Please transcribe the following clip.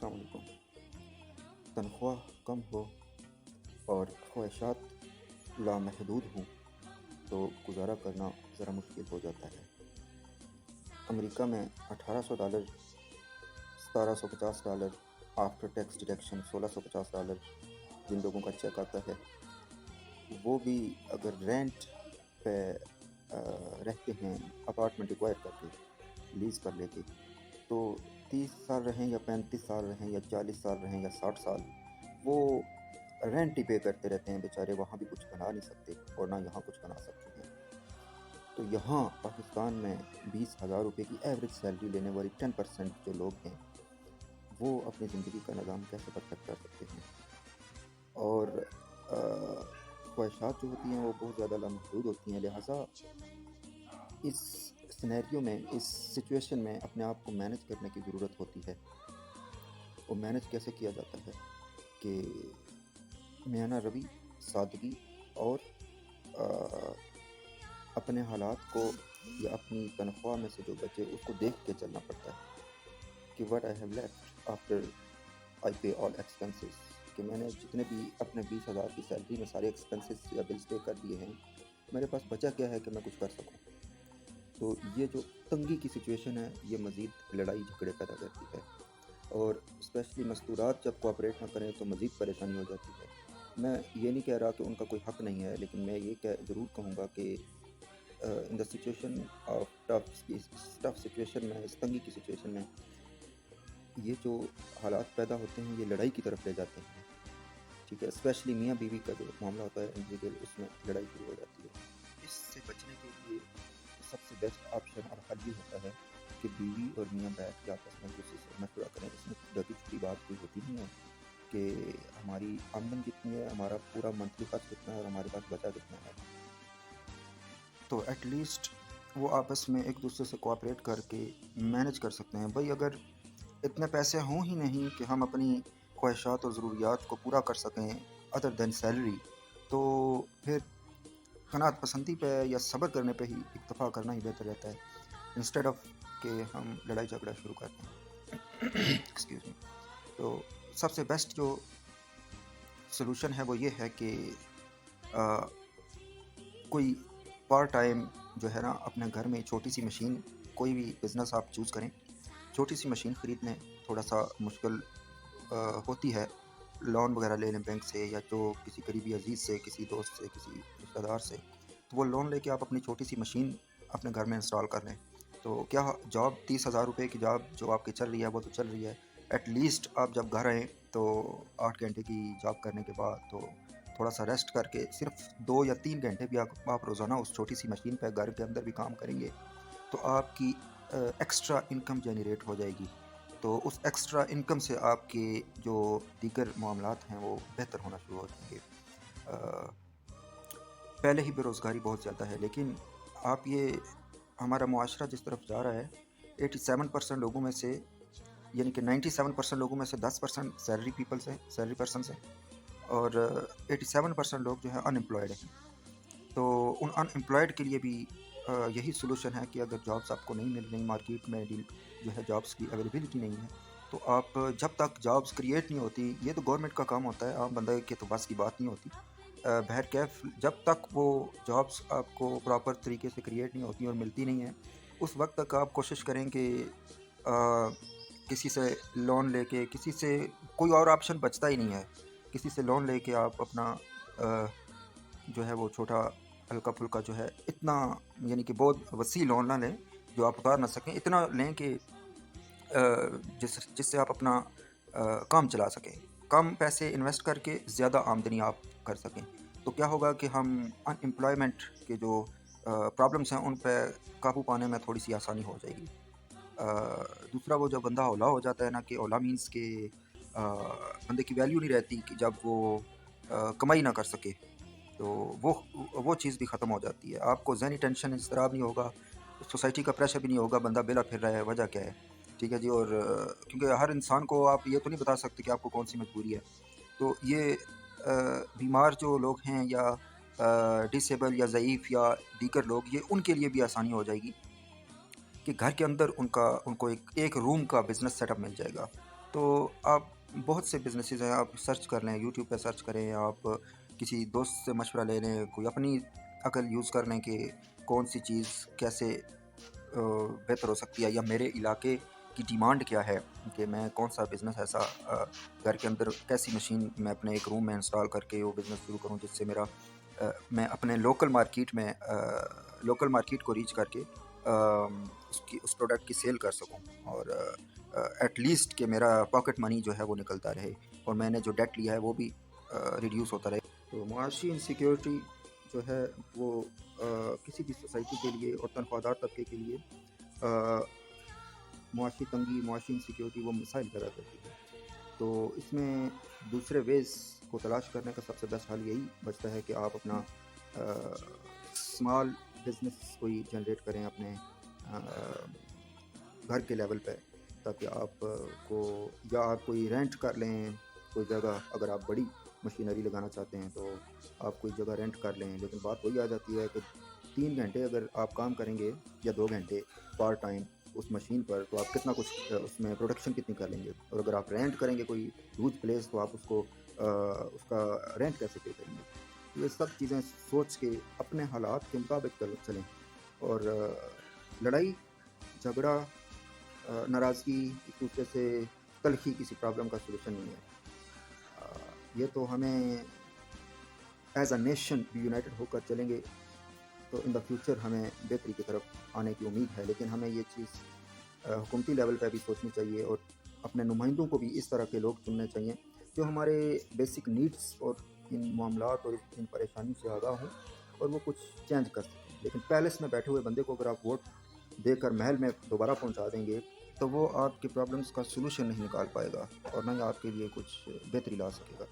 अस्सलाम वालेकुम। तनख्वाह कम हो और ख्वाहिशात लामहदूद हों तो गुजारा करना ज़रा मुश्किल हो जाता है। अमेरिका में $1800, $1750 आफ्टर टैक्स डिडक्शन $1650 जिन लोगों का चेक आता है, वो भी अगर रेंट पे रहते हैं, अपार्टमेंट एक्वायर करके लीज़ पर लेके, तो 30 साल रहें या 35 साल रहें या 40 साल रहें या 60 साल, वो रेंट ही पे करते रहते हैं बेचारे। वहाँ भी कुछ बना नहीं सकते और ना यहाँ कुछ बना सकते हैं। तो यहाँ पाकिस्तान में 20,000 रुपये की एवरेज सैलरी लेने वाली 10% जो लोग हैं, वो अपनी ज़िंदगी का निज़ाम कैसे परफेक्ट कर सकते हैं। और ख्वाहिशात जो होती हैं वो बहुत ज़्यादा लामहदूद होती हैं। लिहाजा इस सिनेरियो में, इस सिचुएशन में अपने आप को मैनेज करने की ज़रूरत होती है। वो मैनेज कैसे किया जाता है कि मियाना रवि, सादगी और अपने हालात को या अपनी तनख्वाह में से जो बचे उसको देख के चलना पड़ता है कि what I have left after I पे ऑल एक्सपेंसेस, कि मैंने जितने भी अपने 20,000 की सैलरी में सारे एक्सपेंसेस या बिल्स पे कर दिए हैं, मेरे पास बचा क्या है कि मैं कुछ कर सकूं। तो ये जो तंगी की सिचुएशन है, ये मज़ीद लड़ाई झगड़े पैदा करती है और स्पेशली मस्तूरात जब कोऑपरेट ना करें तो मज़ीद परेशानी हो जाती है। मैं ये नहीं कह रहा कि उनका कोई हक़ नहीं है, लेकिन मैं ये ज़रूर कहूँगा कि in the situation of tough situation में, इस तंगी की सिचुएशन में, ये जो हालात पैदा होते हैं ये लड़ाई की तरफ ले जाते हैं। ठीक है, स्पेशली मियाँ बीवी का जो मामला होता है इंडिविजुअल, उसमें लड़ाई शुरू हो जाती है। इससे बचने के लिए सबसे बेस्ट ऑप्शन और हल ये होता है कि बीवी और मियाँ बैठ के आपस में किसी से मशवरा करें। इसमें ढकी छुपी बात कोई होती नहीं है कि हमारी आमदन कितनी है, हमारा पूरा मंथली खर्च कितना है और हमारे पास बचा कितना है। तो एटलीस्ट वो आपस में एक दूसरे से कोऑपरेट करके मैनेज कर सकते हैं। भाई अगर इतने पैसे हों ही नहीं कि हम अपनी ख्वाहिशात और ज़रूरियात को पूरा कर सकें अदर दैन सैलरी, तो फिर कनात पसंदी पे या सब्र करने पे ही इक्तफ़ा करना ही बेहतर रहता है, इंस्टेड ऑफ कि हम लड़ाई झगड़ा शुरू करते हैं। Excuse me. तो सबसे बेस्ट जो सलूशन है वो ये है कि कोई पार्ट टाइम जो है ना, अपने घर में छोटी सी मशीन, कोई भी बिज़नेस आप चूज़ करें, छोटी सी मशीन ख़रीद लें। थोड़ा सा मुश्किल होती है, लोन वगैरह ले लें बैंक से या जो किसी करीबी अजीज़ से, किसी दोस्त से, किसी रिश्तेदार से, तो वो लोन लेके आप अपनी छोटी सी मशीन अपने घर में इंस्टॉल कर लें। तो क्या जॉब 30,000 रुपये की जॉब जो आपकी चल रही है वो तो चल रही है, एटलीस्ट आप जब घर आएँ तो 8 घंटे की जॉब करने के बाद तो थोड़ा सा रेस्ट करके सिर्फ 2 या 3 घंटे भी आप रोज़ाना उस छोटी सी मशीन पर घर के अंदर भी काम करेंगे तो आपकी एक्स्ट्रा इनकम जनरेट हो जाएगी। तो उस एक्स्ट्रा इनकम से आपके जो दीगर मामलात हैं वो बेहतर होना शुरू हो जाएंगे। पहले ही बेरोज़गारी बहुत ज़्यादा है, लेकिन आप ये हमारा मुआशरा जिस तरफ जा रहा है, 87% लोगों में से, यानी कि 97% लोगों में से 10% सैलरी पर्सन्स हैं और 87% लोग जो है अनएम्प्लॉयड हैं। तो उन अनएम्प्लॉयड के लिए भी यही सोल्यूशन है कि अगर जॉब्स आपको नहीं मिल रही, मार्केट में जो है जॉब्स की अवेलेबिलिटी नहीं है, तो आप जब तक जॉब्स क्रिएट नहीं होती, ये तो गवर्नमेंट का काम होता है, आम बंदे के तो बस की बात नहीं होती। बहर कैफ जब तक वो जॉब्स आपको प्रॉपर तरीके से क्रिएट नहीं होती और मिलती नहीं है, उस वक्त तक आप कोशिश करें कि किसी से लोन लेके, किसी से कोई और ऑप्शन बचता ही नहीं है, किसी से लोन लेके आप अपना जो है वो छोटा हल्का फुल्का जो है, इतना यानी कि बहुत वसी लोन ना लें जो आप उतार ना सकें, इतना लें कि जिससे आप अपना काम चला सकें, कम पैसे इन्वेस्ट करके ज़्यादा आमदनी आप कर सकें। तो क्या होगा कि हम अनएम्प्लॉयमेंट के जो प्रॉब्लम्स हैं उन पर काबू पाने में थोड़ी सी आसानी हो जाएगी। दूसरा, वो जब बंदा औला हो जाता है ना, कि औला मीन्स के बंदे की वैल्यू नहीं रहती कि जब वो कमाई ना कर सके, तो वो चीज़ भी ख़त्म हो जाती है। आपको ज़हनी टेंशन इज़्तिराब नहीं होगा, सोसाइटी का प्रेशर भी नहीं होगा, बंदा बेला फिर रहा है, वजह क्या है, ठीक है जी। और क्योंकि हर इंसान को आप ये तो नहीं बता सकते कि आपको कौन सी मजबूरी है। तो ये बीमार जो लोग हैं या डिसेबल या ज़ईफ़ या दीगर लोग, ये उनके लिए भी आसानी हो जाएगी कि घर के अंदर उनको एक रूम का बिज़नेस सेटअप मिल जाएगा, تو آپ بہت سے بزنسز ہیں، آپ سرچ کر لیں، یوٹیوب پہ سرچ کریں، آپ کسی دوست سے مشورہ لے لیں، کوئی اپنی عقل یوز کر لیں کہ کون سی چیز کیسے بہتر ہو سکتی ہے، یا میرے علاقے کی ڈیمانڈ کیا ہے کہ میں کون سا بزنس ایسا گھر کے اندر کیسی مشین میں اپنے ایک روم میں انسٹال کر کے وہ بزنس شروع کروں جس سے میرا میں اپنے لوکل مارکیٹ کو ریچ کر کے اس پروڈکٹ کی سیل کر سکوں، اور ایٹ لیسٹ کہ میرا پاکٹ منی جو ہے وہ نکلتا رہے، اور میں نے جو ڈیٹ لیا ہے وہ بھی ریڈیوس ہوتا رہے۔ تو معاشی انسیکیورٹی جو ہے وہ کسی بھی سوسائٹی کے لیے اور تنخواہ دار طبقے کے لیے معاشی تنگی، معاشی انسیکیورٹی وہ مسائل پیدا کرتی ہے۔ تو اس میں دوسرے ویز کو تلاش کرنے کا سب سے بیسٹ حل یہی بچتا ہے کہ آپ اپنا اسمال بزنس کوئی جنریٹ کریں اپنے گھر کے لیول پہ، تاکہ آپ کو، یا آپ کوئی رینٹ کر لیں کوئی جگہ، اگر آپ بڑی مشینری لگانا چاہتے ہیں تو آپ کوئی جگہ رینٹ کر لیں، لیکن بات وہی آ جاتی ہے کہ 3 گھنٹے اگر آپ کام کریں گے یا 2 گھنٹے پارٹ ٹائم اس مشین پر، تو آپ کتنا کچھ اس میں پروڈکشن کتنی کر لیں گے، اور اگر آپ رینٹ کریں گے کوئی ہیوج پلیس تو آپ اس کا رینٹ کیسے پے کریں گے۔ یہ سب چیزیں سوچ کے اپنے حالات کے مطابق چلیں، اور لڑائی جھگڑا ناراضگی ایک دوسرے سے تلخی کسی پرابلم کا سولوشن نہیں ہے۔ یہ تو ہمیں ایز اے نیشن یونائٹڈ ہو کر چلیں گے تو ان دا فیوچر ہمیں بہتری کی طرف آنے کی امید ہے، لیکن ہمیں یہ چیز حکومتی لیول پہ بھی سوچنی چاہیے، اور اپنے نمائندوں کو بھی اس طرح کے لوگ چننے چاہیے جو ہمارے بیسک نیڈس اور ان معاملات اور ان پریشانیوں سے آگاہ ہوں، اور وہ کچھ چینج کر سکیں۔ لیکن پیلس میں بیٹھے ہوئے بندے کو اگر آپ ووٹ دے کر محل میں دوبارہ پہنچا دیں گے تو وہ آپ کی پرابلمس کا سولوشن نہیں نکال پائے گا، اور نہ ہی آپ کے لیے کچھ بہتری لا سکے گا۔